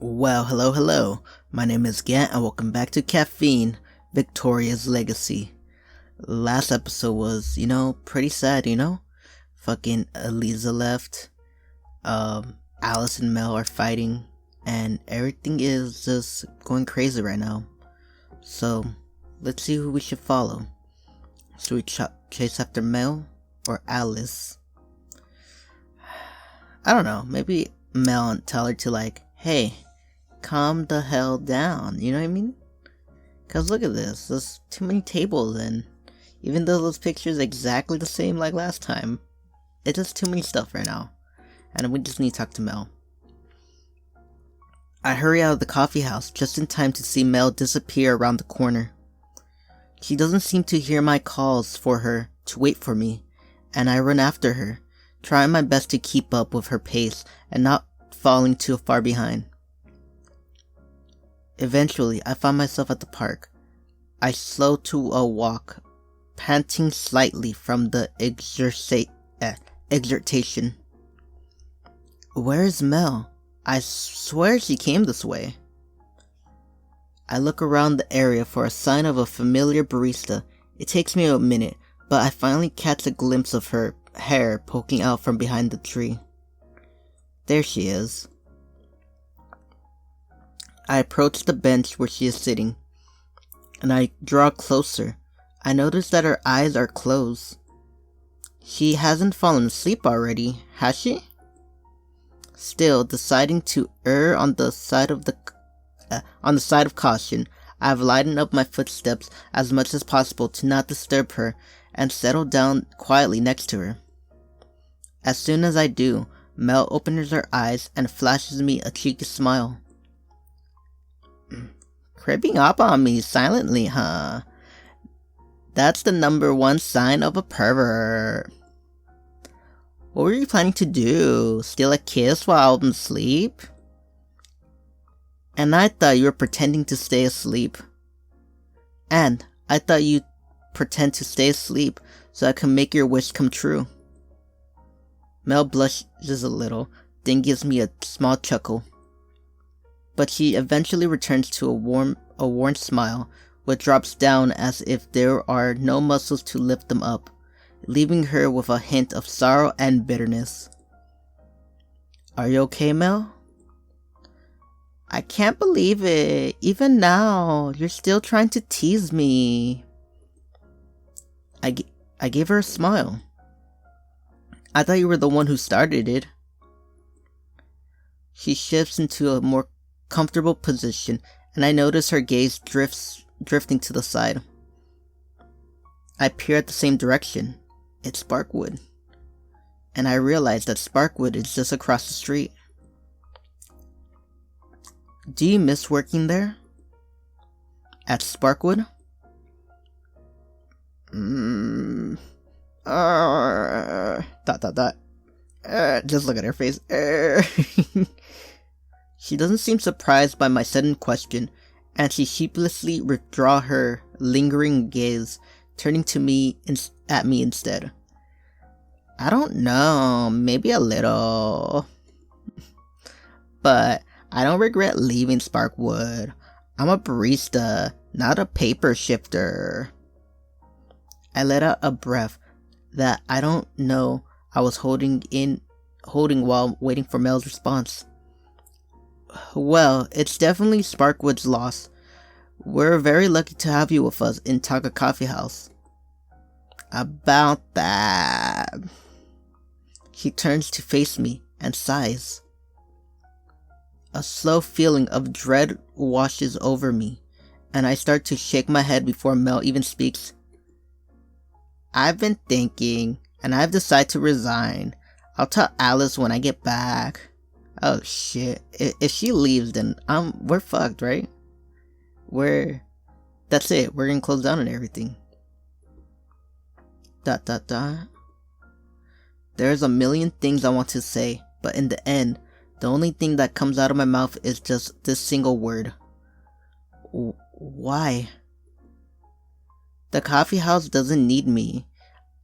Well, hello. My name is Gant and welcome back to Caffeine, Victoria's Legacy. Last episode was, pretty sad, Fucking Eliza left, Alice and Mel are fighting, and everything is just going crazy right now. So, let's see who we should follow. Should we chase after Mel or Alice? I don't know, maybe Mel and tell her to hey, calm the hell down, you know what I mean? Cause look at this, there's too many tables and even though those pictures are exactly the same like last time, it's just too many stuff right now. And we just need to talk to Mel. I hurry out of the coffee house just in time to see Mel disappear around the corner. She doesn't seem to hear my calls for her to wait for me, and I run after her, trying my best to keep up with her pace and not falling too far behind. Eventually, I find myself at the park. I slow to a walk, panting slightly from the exertion. Where is Mel? I swear she came this way. I look around the area for a sign of a familiar barista. It takes me a minute, but I finally catch a glimpse of her hair poking out from behind the tree. There she is. I approach the bench where she is sitting, and I draw closer. I notice that her eyes are closed. She hasn't fallen asleep already, has she? Still, deciding to err on the side of caution, I have lightened up my footsteps as much as possible to not disturb her and settle down quietly next to her. As soon as I do, Mel opens her eyes and flashes me a cheeky smile. Creeping up on me silently, huh? That's the number one sign of a pervert. What were you planning to do? Steal a kiss while I'm asleep? And I thought you were pretending to stay asleep. And I thought you'd pretend to stay asleep so I could make your wish come true. Mel blushes a little, then gives me a small chuckle. But she eventually returns to a worn smile, which drops down as if there are no muscles to lift them up, leaving her with a hint of sorrow and bitterness. Are you okay, Mel? I can't believe it. Even now, you're still trying to tease me. I gave her a smile. I thought you were the one who started it. She shifts into a more comfortable position, and I notice her gaze drifting to the side. I peer at the same direction. It's Sparkwood. And I realize that Sparkwood is just across the street. Do you miss working there? At Sparkwood? Just look at her face. She doesn't seem surprised by my sudden question, and she sheepishly withdraws her lingering gaze, turning at me instead. I don't know, maybe a little. But I don't regret leaving Sparkwood. I'm a barista, not a paper shifter. I let out a breath that I don't know I was holding while waiting for Mel's response. Well, it's definitely Sparkwood's loss. We're very lucky to have you with us in Taka Coffee House. About that. She turns to face me and sighs. A slow feeling of dread washes over me, and I start to shake my head before Mel even speaks. I've been thinking, and I've decided to resign. I'll tell Alice when I get back. Oh shit. If she leaves, then we're fucked, right? That's it. We're gonna close down and everything. ... There's a million things I want to say, but in the end, the only thing that comes out of my mouth is just this single word. Why? The coffee house doesn't need me.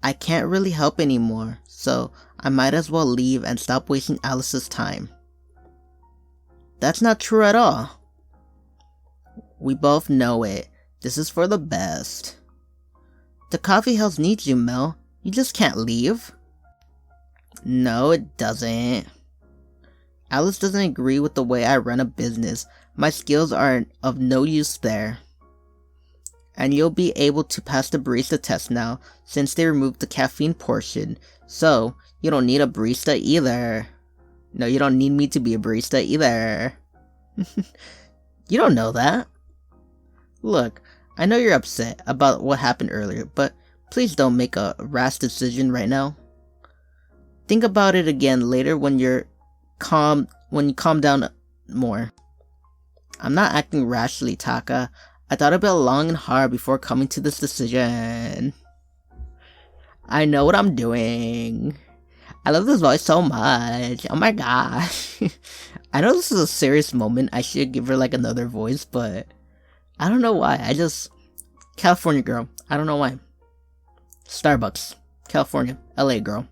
I can't really help anymore, so I might as well leave and stop wasting Alice's time. That's not true at all. We both know it. This is for the best. The coffee house needs you, Mel. You just can't leave. No, it doesn't. Alice doesn't agree with the way I run a business. My skills are of no use there. And you'll be able to pass the barista test now, since they removed the caffeine portion. So, you don't need a barista either. No, you don't need me to be a barista either. You don't know that. Look, I know you're upset about what happened earlier, but please don't make a rash decision right now. Think about it again later when you calm down more. I'm not acting rashly, Taka. I thought about it long and hard before coming to this decision. I know what I'm doing. I love this voice so much. Oh my gosh. I know this is a serious moment. I should give her like another voice, but I don't know why. California girl. I don't know why. Starbucks. California. LA girl.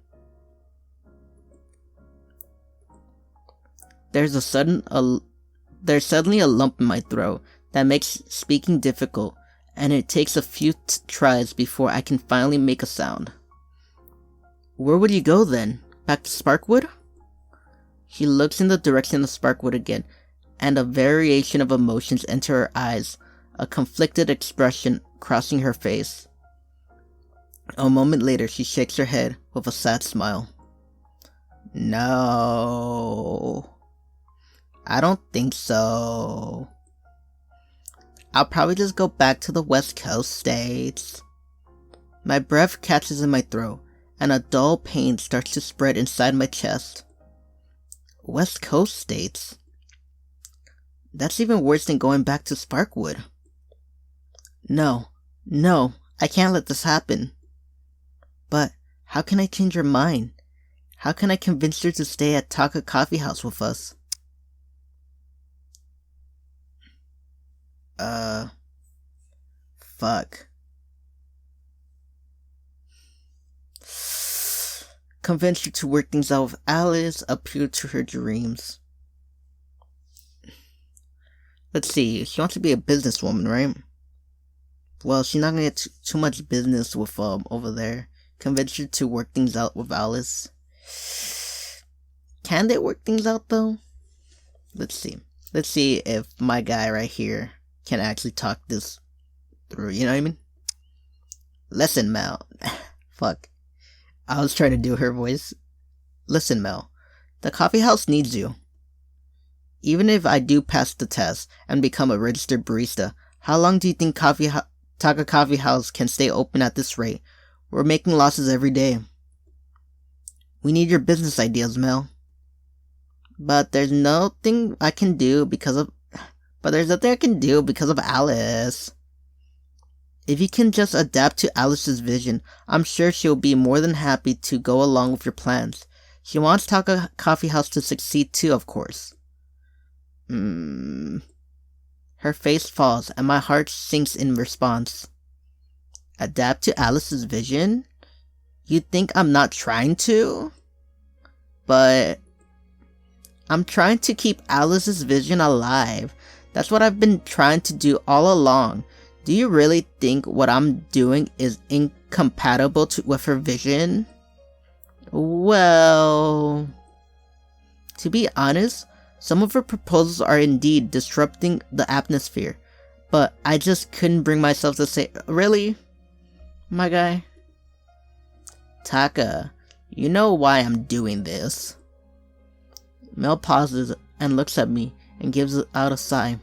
There's suddenly a lump in my throat that makes speaking difficult, and it takes a few tries before I can finally make a sound. Where would you go then? Back to Sparkwood? She looks in the direction of Sparkwood again, and a variation of emotions enter her eyes, a conflicted expression crossing her face. A moment later, she shakes her head with a sad smile. No, I don't think so. I'll probably just go back to the West Coast states. My breath catches in my throat, and a dull pain starts to spread inside my chest. West Coast states? That's even worse than going back to Sparkwood. No, I can't let this happen. But how can I change her mind? How can I convince her to stay at Taka Coffee House with us? Fuck. Convince her to work things out with Alice, appeal to her dreams. Let's see, she wants to be a businesswoman, right? Well, she's not gonna get too much business with over there. Convince her to work things out with Alice. Can they work things out though? Let's see if my guy right here can actually talk this through, you know what I mean? Listen, Mel. Fuck. I was trying to do her voice. Listen, Mel. The coffee house needs you. Even if I do pass the test and become a registered barista, how long do you think Taka Coffee House can stay open at this rate? We're making losses every day. We need your business ideas, Mel. But there's nothing I can do because of Alice. If you can just adapt to Alice's vision, I'm sure she'll be more than happy to go along with your plans. She wants Taka Coffee House to succeed too, of course. Her face falls and my heart sinks in response. Adapt to Alice's vision? You think I'm not trying to? But I'm trying to keep Alice's vision alive. That's what I've been trying to do all along. Do you really think what I'm doing is incompatible with her vision? Well, to be honest, some of her proposals are indeed disrupting the atmosphere, but I just couldn't bring myself to say, really? My guy? Taka, you know why I'm doing this. Mel pauses and looks at me and gives out a sigh.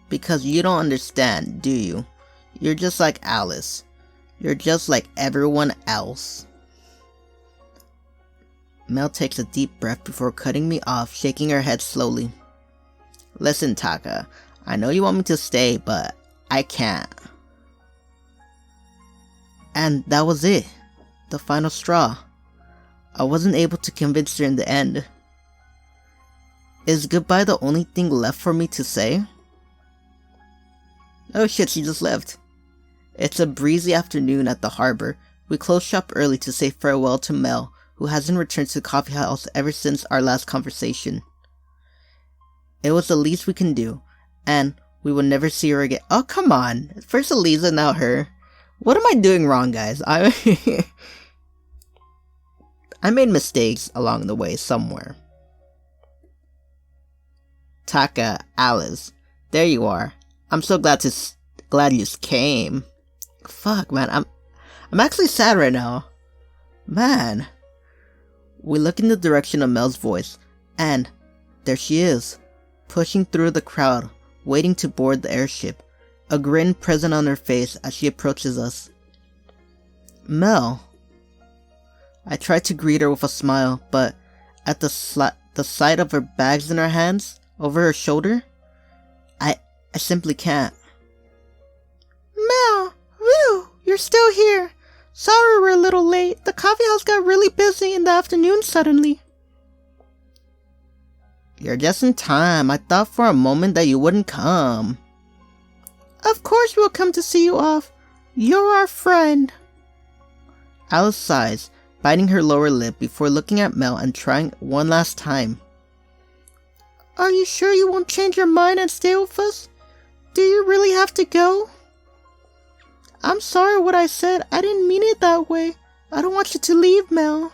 Because you don't understand, do you? You're just like Alice. You're just like everyone else. Mel takes a deep breath before cutting me off, shaking her head slowly. Listen, Taka, I know you want me to stay, but I can't. And that was it. The final straw. I wasn't able to convince her in the end. Is goodbye the only thing left for me to say? Oh shit, she just left. It's a breezy afternoon at the harbor. We close shop early to say farewell to Mel, who hasn't returned to the coffee house ever since our last conversation. It was the least we can do, and we will never see her again. Oh, come on. First Eliza, now her. What am I doing wrong, guys? I made mistakes along the way somewhere. Taka, Alice. There you are. I'm so glad you came. Fuck, man. I'm actually sad right now. Man. We look in the direction of Mel's voice, and there she is, pushing through the crowd, waiting to board the airship, a grin present on her face as she approaches us. Mel. I tried to greet her with a smile, but at the sight of her bags in her hands, over her shoulder, I simply can't. Mel, whew, you're still here. Sorry we're a little late. The coffee house got really busy in the afternoon suddenly. You're just in time. I thought for a moment that you wouldn't come. Of course we'll come to see you off. You're our friend. Alice sighs, biting her lower lip before looking at Mel and trying one last time. Are you sure you won't change your mind and stay with us? Do you really have to go? I'm sorry what I said. I didn't mean it that way. I don't want you to leave, Mel.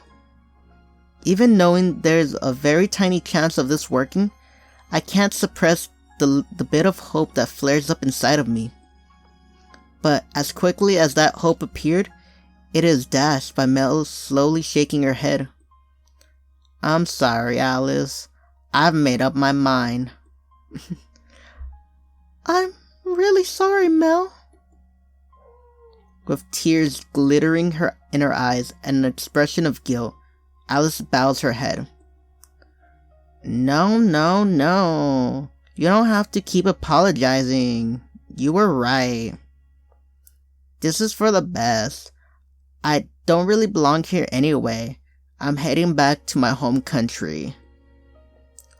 Even knowing there's a very tiny chance of this working, I can't suppress the bit of hope that flares up inside of me. But as quickly as that hope appeared, it is dashed by Mel slowly shaking her head. I'm sorry, Alice. I've made up my mind. I'm really sorry, Mel. With tears glittering in her eyes and an expression of guilt, Alice bows her head. No. You don't have to keep apologizing. You were right. This is for the best. I don't really belong here anyway. I'm heading back to my home country.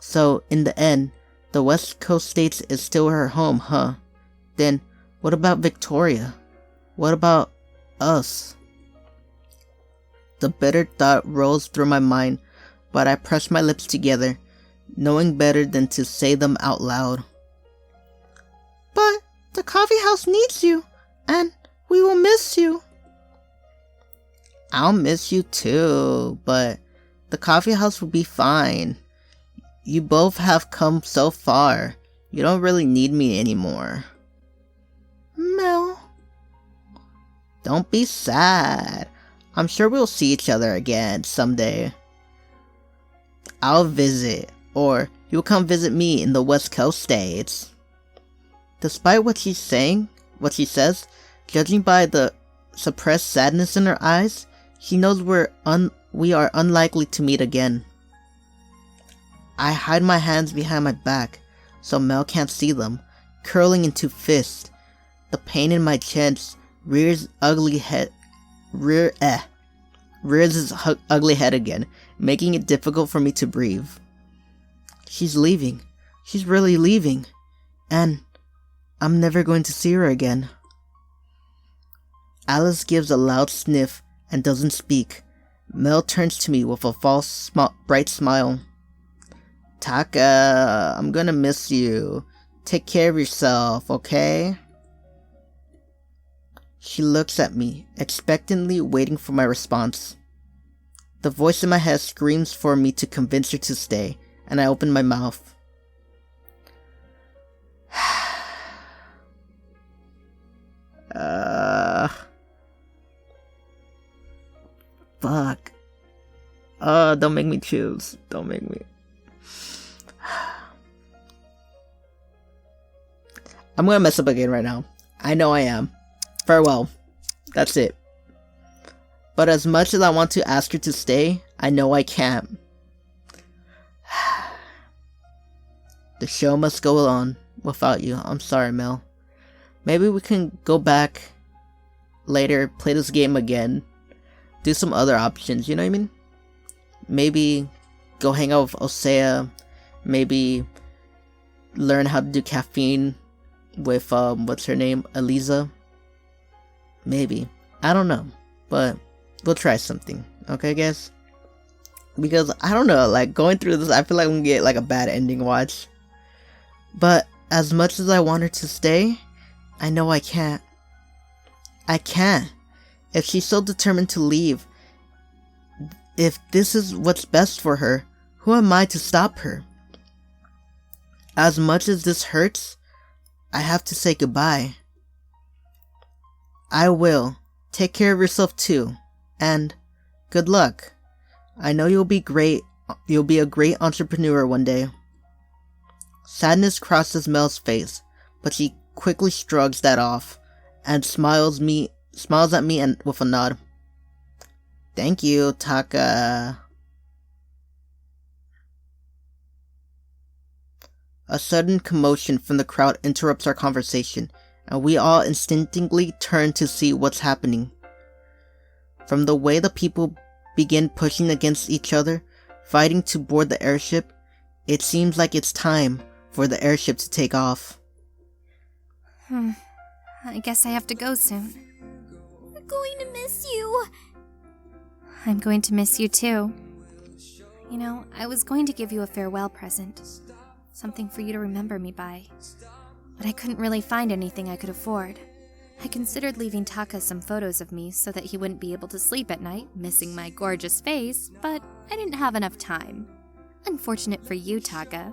So, in the end, the West Coast states is still her home, huh? Then, what about Victoria? What about us? The bitter thought rose through my mind, but I pressed my lips together, knowing better than to say them out loud. But the coffee house needs you, and we will miss you. I'll miss you too, but the coffee house will be fine. You both have come so far. You don't really need me anymore. Mel. Don't be sad. I'm sure we'll see each other again someday. I'll visit, or you'll come visit me in the West Coast states. Despite what she says, judging by the suppressed sadness in her eyes, she knows we are unlikely to meet again. I hide my hands behind my back, so Mel can't see them, curling into fists. The pain in my chest rears its ugly head again, making it difficult for me to breathe. She's leaving. She's really leaving. And I'm never going to see her again. Alice gives a loud sniff and doesn't speak. Mel turns to me with a false, bright smile. Taka, I'm gonna miss you. Take care of yourself, okay? She looks at me, expectantly waiting for my response. The voice in my head screams for me to convince her to stay, and I open my mouth. Fuck. Don't make me choose. Don't make me. I'm gonna mess up again right now. I know I am. Farewell. That's it. But as much as I want to ask her to stay, I know I can't. The show must go on without you. I'm sorry, Mel. Maybe we can go back later, play this game again, do some other options, you know what I mean? Maybe go hang out with Osea, maybe learn how to do Caffeine with, what's her name, Eliza? Maybe. I don't know, but we'll try something, okay guys? Because, I don't know, like, going through this, I feel like I'm gonna get, like, a bad ending watch. But as much as I want her to stay, I know I can't. I can't. If she's so determined to leave, if this is what's best for her, who am I to stop her? As much as this hurts, I have to say goodbye. I will. Take care of yourself too. And good luck. I know you'll be great. You'll be a great entrepreneur one day. Sadness crosses Mel's face, but she quickly shrugs that off and smiles at me and with a nod. Thank you, Taka. A sudden commotion from the crowd interrupts our conversation, and we all instinctively turn to see what's happening. From the way the people begin pushing against each other, fighting to board the airship, it seems like it's time for the airship to take off. I guess I have to go soon. We're going to miss you. I'm going to miss you too. You know, I was going to give you a farewell present. Something for you to remember me by. But I couldn't really find anything I could afford. I considered leaving Taka some photos of me so that he wouldn't be able to sleep at night, missing my gorgeous face, but I didn't have enough time. Unfortunate for you, Taka.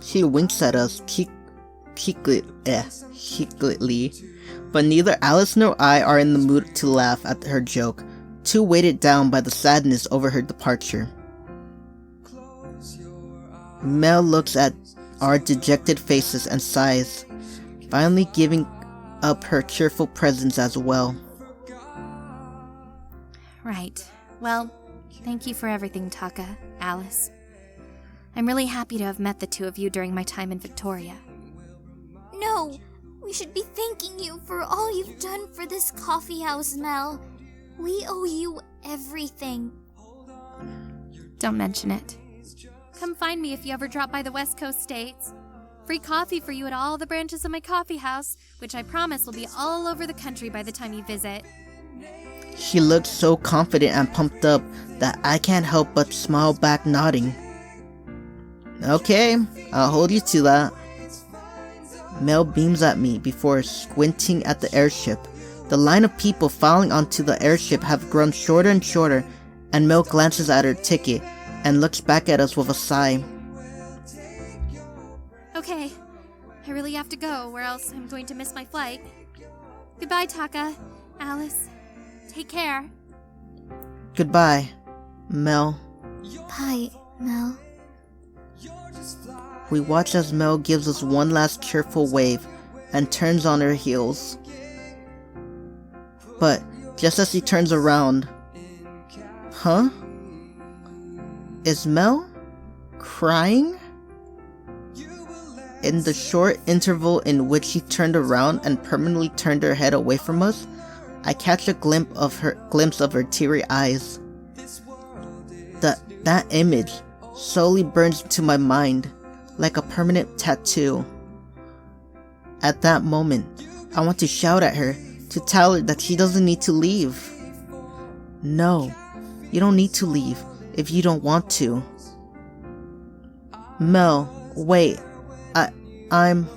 She winks at us cheekily, but neither Alice nor I are in the mood to laugh at her joke, too weighted down by the sadness over her departure. Mel looks at our dejected faces and sighs, finally giving up her cheerful presence as well. Right. Well, thank you for everything, Taka, Alice. I'm really happy to have met the two of you during my time in Victoria. No, we should be thanking you for all you've done for this coffee house, Mel. We owe you everything. Don't mention it. Come find me if you ever drop by the West Coast states. Free coffee for you at all the branches of my coffee house, which I promise will be all over the country by the time you visit. She looks so confident and pumped up that I can't help but smile back, nodding. Okay, I'll hold you to that. Mel beams at me before squinting at the airship. The line of people filing onto the airship have grown shorter and shorter, and Mel glances at her ticket and looks back at us with a sigh. Okay, I really have to go, or else I'm going to miss my flight. Goodbye, Taka, Alice. Take care. Goodbye, Mel. Bye, Mel. We watch as Mel gives us one last cheerful wave and turns on her heels. But just as she turns around... Huh? Is Mel crying? In the short interval in which she turned around and permanently turned her head away from us, I catch a glimpse of her teary eyes. That image slowly burns into my mind like a permanent tattoo. At that moment, I want to shout at her to tell her that she doesn't need to leave. No, you don't need to leave if you don't want to. Mel, wait, I'm...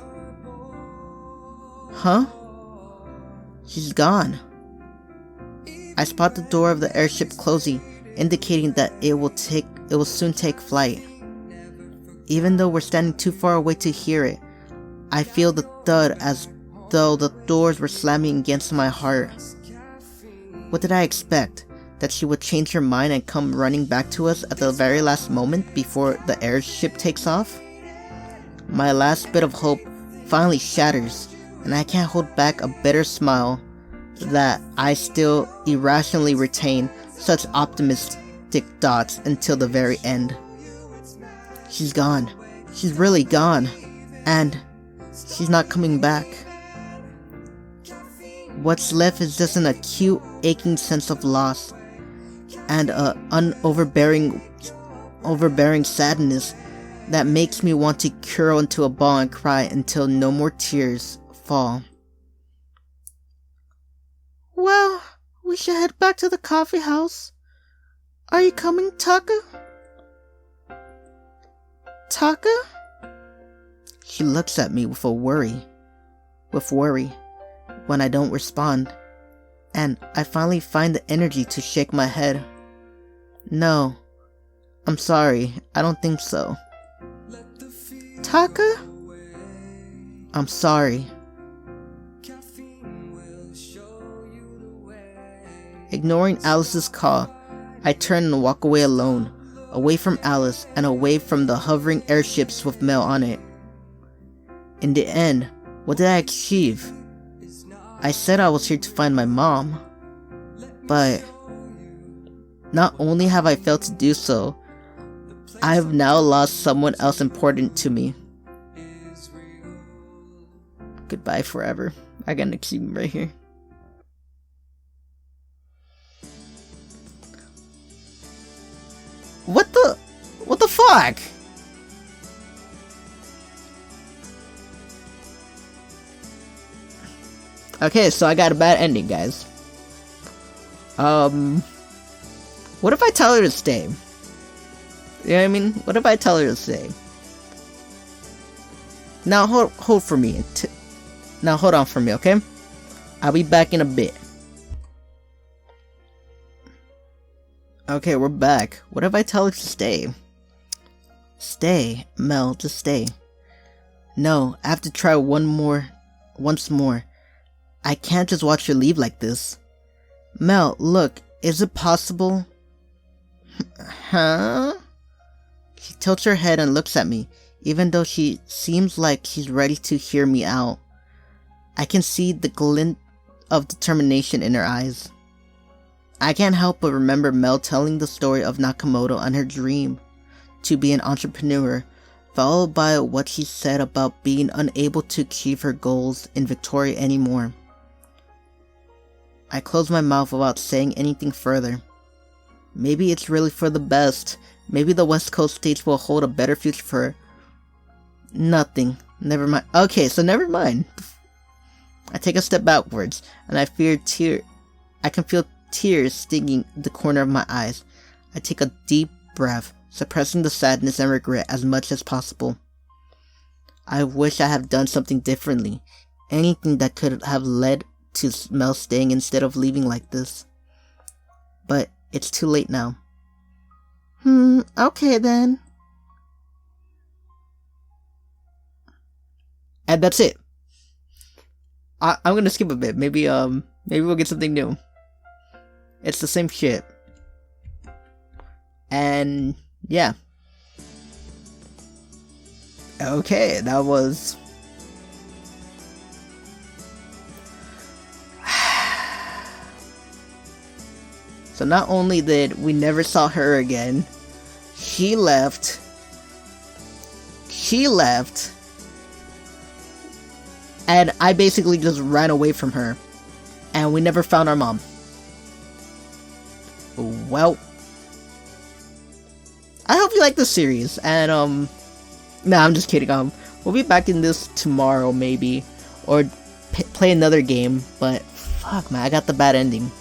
Huh? She's gone. I spot the door of the airship closing, indicating that it will soon take flight. Even though we're standing too far away to hear it, I feel the thud as though the doors were slamming against my heart. What did I expect? That she would change her mind and come running back to us at the very last moment before the airship takes off? My last bit of hope finally shatters, and I can't hold back a bitter smile that I still irrationally retain such optimistic thoughts until the very end. She's gone. She's really gone. And she's not coming back. What's left is just an acute, aching sense of loss and an overbearing sadness that makes me want to curl into a ball and cry until no more tears fall. Well, we should head back to the coffee house. Are you coming, Taka? Taka? She looks at me with worry when I don't respond, and I finally find the energy to shake my head. No, I'm sorry, I don't think so. Taka? I'm sorry. Ignoring Alice's call, I turn and walk away alone, away from Alice and away from the hovering airships with Mel on it. In the end, what did I achieve? I said I was here to find my mom, but not only have I failed to do so, I have now lost someone else important to me. Goodbye forever. I got an achievement right here. What the fuck? Okay, so I got a bad ending, guys. What if I tell her to stay? You know what I mean? What if I tell her to stay? Now hold for me. Now hold on for me, okay? I'll be back in a bit. Okay, we're back. What if I tell her to stay? Stay, Mel, just stay. No, I have to try once more. I can't just watch her leave like this. Mel, look, is it possible? Huh? She tilts her head and looks at me, even though she seems like she's ready to hear me out. I can see the glint of determination in her eyes. I can't help but remember Mel telling the story of Nakamoto and her dream to be an entrepreneur, followed by what she said about being unable to achieve her goals in Victoria anymore. I closed my mouth without saying anything further. Maybe it's really for the best. Maybe the West Coast states will hold a better future for her. Nothing. Never mind. Okay, so never mind. I take a step backwards, and I can feel tears stinging the corner of my eyes. I take a deep breath, suppressing the sadness and regret as much as possible. I wish I had done something differently. Anything that could have led to Mel staying instead of leaving like this. But it's too late now. Okay then. And that's it. I'm gonna skip a bit. Maybe we'll get something new. It's the same shit. And yeah. Okay, that was... So not only did we never saw her again, she left, and I basically just ran away from her, and we never found our mom. Well, I hope you like this series, and nah, I'm just kidding. We'll be back in this tomorrow maybe, or play another game. But fuck, man, I got the bad ending.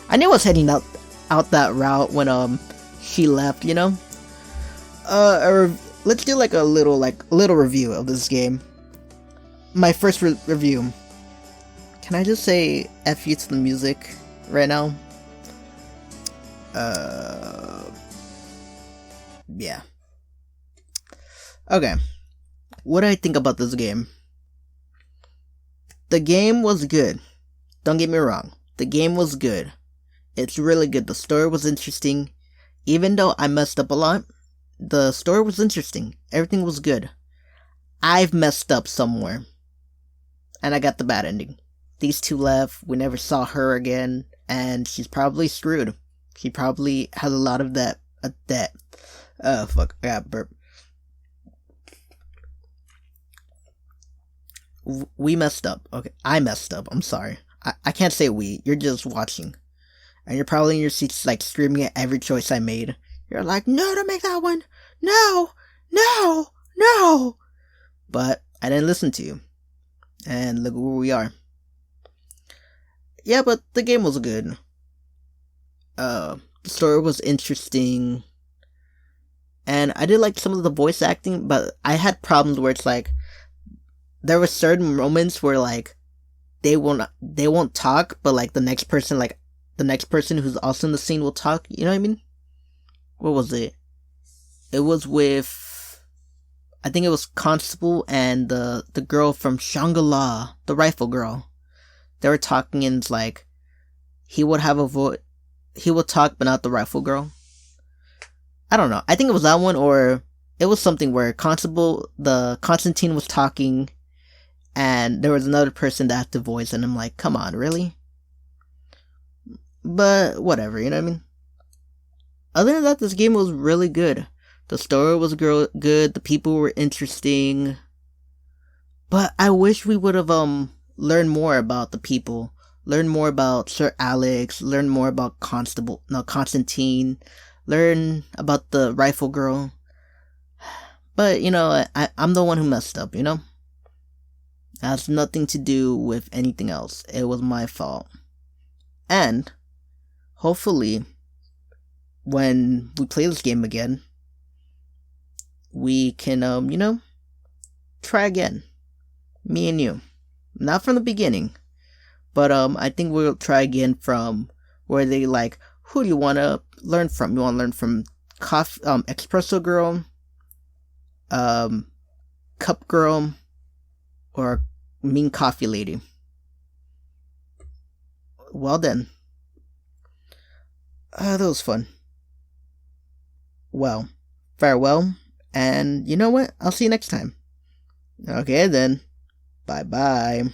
I knew I was heading out that route when she left, you know. Let's do like a little review of this game. My first review. Can I just say F you to the music right now? Yeah. Okay. What do I think about this game? The game was good. Don't get me wrong. The game was good. It's really good. The story was interesting. Even though I messed up a lot, the story was interesting. Everything was good. I've messed up somewhere. And I got the bad ending. These two left. We never saw her again. And she's probably screwed. She probably has a lot of debt. Oh, fuck. I got burp. We messed up. Okay. I messed up. I'm sorry. I can't say we. You're just watching. And you're probably in your seats like screaming at every choice I made. You're like, no, don't make that one. No. But I didn't listen to you. And look where we are. Yeah, but the game was good. The story was interesting. And I did like some of the voice acting, but I had problems where it's like, there were certain moments where like they won't talk, but like the next person who's also in the scene will talk. You know what I mean? What was it? It was with, I think it was Constable and the girl from Shangri-La, the rifle girl. They were talking, and it's like he would have a voice. He would talk, but not the rifle girl. I don't know. I think it was that one, or it was something where Constantine was talking, and there was another person that had the voice, and I'm like, come on, really? But whatever, you know what I mean? Other than that, this game was really good. The story was good. The people were interesting. But I wish we would have learned more about the people. Learn more about Sir Alex. Learn more about Constantine. Learn about the rifle girl. But, you know, I'm the one who messed up, you know? It has nothing to do with anything else. It was my fault. And, hopefully, when we play this game again, we can, you know, try again. Me and you. Not from the beginning. But, I think we'll try again from where they like, who do you want to learn from? You want to learn from Espresso Girl, Cup Girl, or Mean Coffee Lady? Well then. That was fun. Well, farewell, and you know what? I'll see you next time. Okay then. Bye bye.